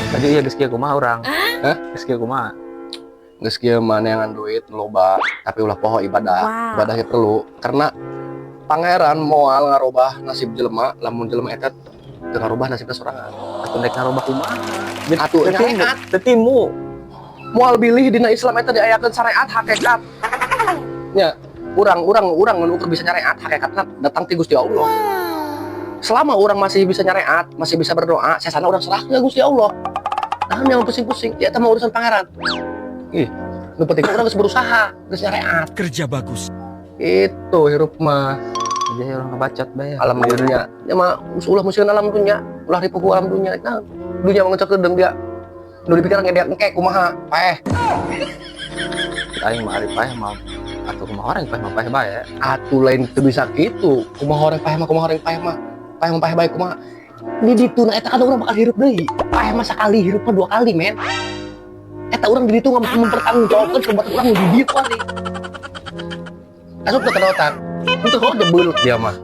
Tadi iya geus kieu kumaha urang? Hah? Geus kieu kumaha? Geus kieu maneangan duit loba, tapi ulah poho ibadah. Ibadah ge perlu karena pangeran moal ngarobah nasib jelema, lamun jelema eta teu ngarobah nasibna sorangan. Atuh dek ngarobah kumaha? Atuh syariat, Teu timu. moal bilih dina Islam eta diayakeun syariat hakikat. Nya, urang nu bisa nyariat hakikatna datang ti Gusti Allah. Selama orang masih bisa nyariat, masih bisa berdoa, saya sana orang serah ke Gusti Allah. Nah, yang pusing-pusing, ya itu mah urusan pangeran. Ih, nu penting orang harus berusaha, harus nyariat. Kerja bagus. Itu hirup mah Jadi orang ngebacot bae. alam dunia. Ya mah ulah musieun alam dunia, ulah dipugu alam dunia. Nah, dunia mah ngecek deung dia. Nu dipikir ngedek engke kumaha? Paeh. Aing mah ari paeh mah atuh kumaha orang paeh mah paeh bae. Atuh lain teu bisa kitu. Kumaha orang paeh mah kumaha orang paeh mah. Paeh mah paeh bae kumaha. Di dituna eta kan urang bakal hirup deui. Paeh mah sakali hirup mah 2 kali, men. Eta urang di ditu mempertanggungjawabkeun perbuatan urang di dieu kali. Asup ke otak. Itu kok jebul dia mah.